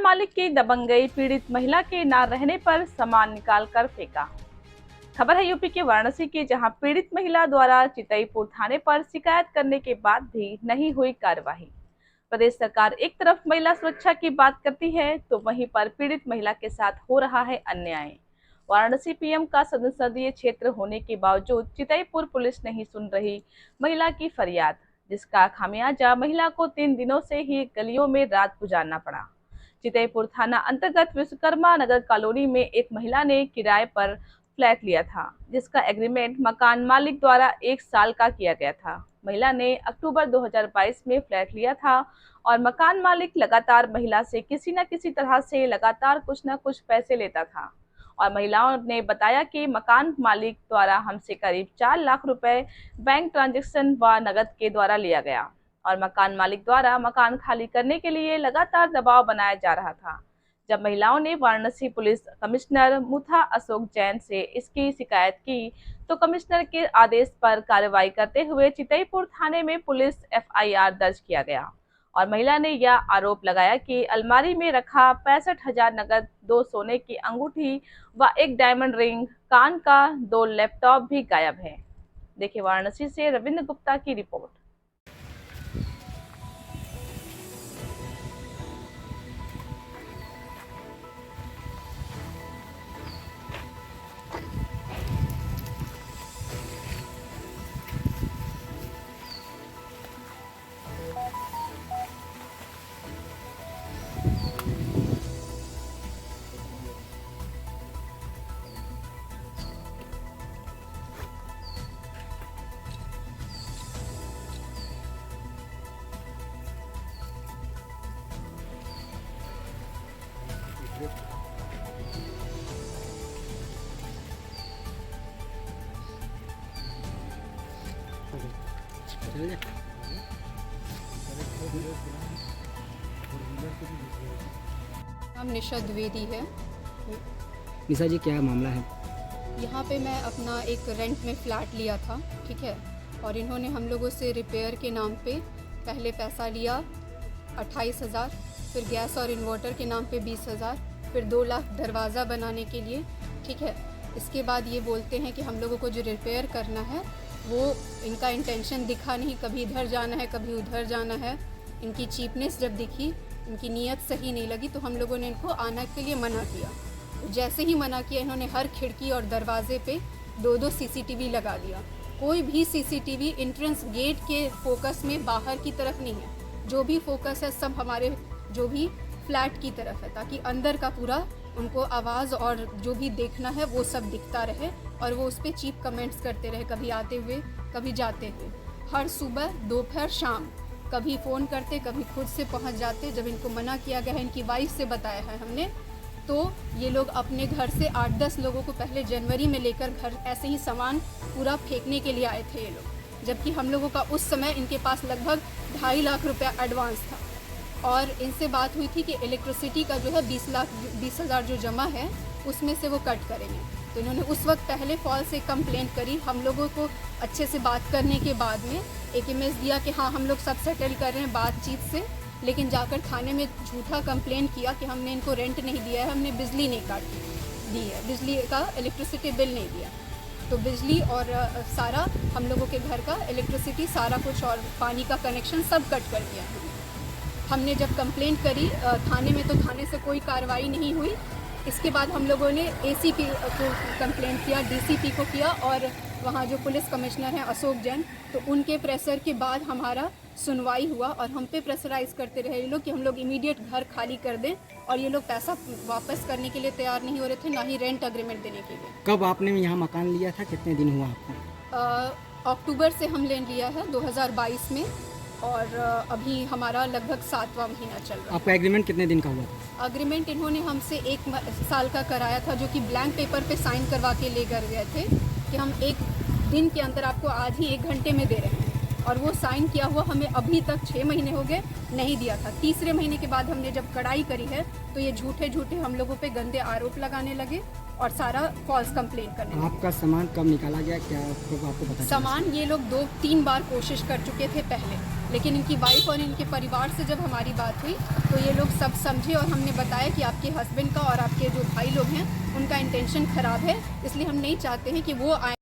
मालिक की दबंगई, पीड़ित महिला के न रहने पर सामान निकालकर फेंका। खबर है यूपी के वाराणसी की, जहां पीड़ित महिला द्वारा चितईपुर थाने पर शिकायत करने के बाद भी नहीं हुई कार्यवाही। प्रदेश सरकार एक तरफ महिला सुरक्षा की बात करती है, तो वहीं पर पीड़ित महिला के साथ हो रहा है अन्याय। वाराणसी पीएम का संसदीय क्षेत्र होने के बावजूद चितईपुर पुलिस नहीं सुन रही महिला की फरियाद, जिसका खामियाजा महिला को 3 दिनों से ही गलियों में रात गुजारना पड़ा। चितईपुर थाना अंतर्गत विश्वकर्मा नगर कॉलोनी में एक महिला ने किराए पर फ्लैट लिया था, जिसका एग्रीमेंट मकान मालिक द्वारा 1 साल का किया गया था। महिला ने अक्टूबर 2022 में फ्लैट लिया था और मकान मालिक लगातार महिला से किसी न किसी तरह से लगातार कुछ न कुछ पैसे लेता था और महिलाओं ने बताया कि मकान मालिक द्वारा हमसे करीब 4 लाख रुपए बैंक ट्रांजैक्शन व नगद के द्वारा लिया गया और मकान मालिक द्वारा मकान खाली करने के लिए लगातार दबाव बनाया जा रहा था। जब महिलाओं ने वाराणसी पुलिस कमिश्नर मुथा अशोक जैन से इसकी शिकायत की, तो कमिश्नर के आदेश पर कार्रवाई करते हुए चितईपुर थाने में पुलिस एफआईआर दर्ज किया गया और महिला ने यह आरोप लगाया कि अलमारी में रखा 65,000 नगद, 2 सोने की अंगूठी व 1 डायमंड रिंग, कान का 2 लैपटॉप भी गायब है। देखिए वाराणसी से रविंद्र गुप्ता की रिपोर्ट। नाम निशा द्विवेदी है। निशा जी, क्या मामला है? यहाँ पे मैं अपना एक रेंट में फ़्लैट लिया था, ठीक है, और इन्होंने हम लोगों से रिपेयर के नाम पे पहले पैसा लिया 28,000, फिर गैस और इन्वर्टर के नाम पे 20,000, फिर 2 लाख दरवाज़ा बनाने के लिए, ठीक है। इसके बाद ये बोलते हैं कि हम लोगों को जो रिपेयर करना है वो इनका इंटेंशन दिखा नहीं, कभी इधर जाना है कभी उधर जाना है। इनकी चीपनेस जब दिखी, इनकी नीयत सही नहीं लगी, तो हम लोगों ने इनको आने के लिए मना किया। जैसे ही मना किया, इन्होंने हर खिड़की और दरवाजे पे 2-2 सीसीटीवी लगा दिया। कोई भी सीसीटीवी एंट्रेंस गेट के फोकस में बाहर की तरफ नहीं है, जो भी फोकस है सब हमारे जो भी फ्लैट की तरफ है, ताकि अंदर का पूरा उनको आवाज़ और जो भी देखना है वो सब दिखता रहे और वो उस पर चीप कमेंट्स करते रहे, कभी आते हुए कभी जाते हुए। हर सुबह दोपहर शाम कभी फ़ोन करते, कभी खुद से पहुंच जाते। जब इनको मना किया गया है, इनकी वाइफ से बताया है हमने, तो ये लोग अपने घर से 8-10 लोगों को पहले जनवरी में लेकर घर ऐसे ही सामान पूरा फेंकने के लिए आए थे ये लोग, जबकि हम लोगों का उस समय इनके पास लगभग 2.5 लाख रुपया एडवांस था। और इनसे बात हुई थी कि इलेक्ट्रिसिटी का जो है 20,000 जो जमा है उसमें से वो कट करेंगे। तो इन्होंने उस वक्त पहले कॉल से कंप्लेंट करी। हम लोगों को अच्छे से बात करने के बाद में एक इमेज दिया कि हाँ हम लोग सब सेटल कर रहे हैं बातचीत से, लेकिन जाकर थाने में झूठा कंप्लेंट किया कि हमने इनको रेंट नहीं दिया है, हमने बिजली नहीं काटी दी है, बिजली का इलेक्ट्रिसिटी बिल नहीं दिया। तो बिजली और सारा हम लोगों के घर का इलेक्ट्रिसिटी सारा कुछ और पानी का कनेक्शन सब कट कर दिया। हमने जब कंप्लेंट करी थाने में, तो थाने से कोई कार्रवाई नहीं हुई। इसके बाद हम लोगों ने एसीपी को कंप्लेंट किया, डीसीपी को किया और वहाँ जो पुलिस कमिश्नर हैं अशोक जैन, तो उनके प्रेशर के बाद हमारा सुनवाई हुआ और हम पे प्रेशराइज़ करते रहे ये लोग कि हम लोग इमीडिएट घर खाली कर दें, और ये लोग पैसा वापस करने के लिए तैयार नहीं हो रहे थे, ना ही रेंट एग्रीमेंट देने के लिए। कब आपने यहाँ मकान लिया था, कितने दिन हुआ आपको? अक्टूबर से हम लेन लिया है 2022 में, और अभी हमारा लगभग 7वां महीना चल रहा है। आपका एग्रीमेंट कितने दिन का हुआ था? एग्रीमेंट इन्होंने हमसे 1 साल का कराया था, जो कि ब्लैंक पेपर पे साइन करवा के ले कर गए थे कि हम 1 दिन के अंदर आपको आज ही 1 घंटे में दे रहे हैं, और वो साइन किया हुआ हमें अभी तक 6 महीने हो गए नहीं दिया था। तीसरे महीने के बाद हमने जब कड़ाई करी है, तो ये झूठे हम लोगों पे गंदे आरोप लगाने लगे और सारा फॉल्स कंप्लेंट करने लगे। आपका सामान कब निकाला गया, क्या आपको पता चला? सामान ये लोग 2-3 बार कोशिश कर चुके थे पहले, लेकिन इनकी वाइफ और इनके परिवार से जब हमारी बात हुई तो ये लोग सब समझे और हमने बताया कि आपके हस्बैंड का और आपके जो भाई लोग हैं उनका इंटेंशन ख़राब है, इसलिए हम नहीं चाहते हैं कि वो आए।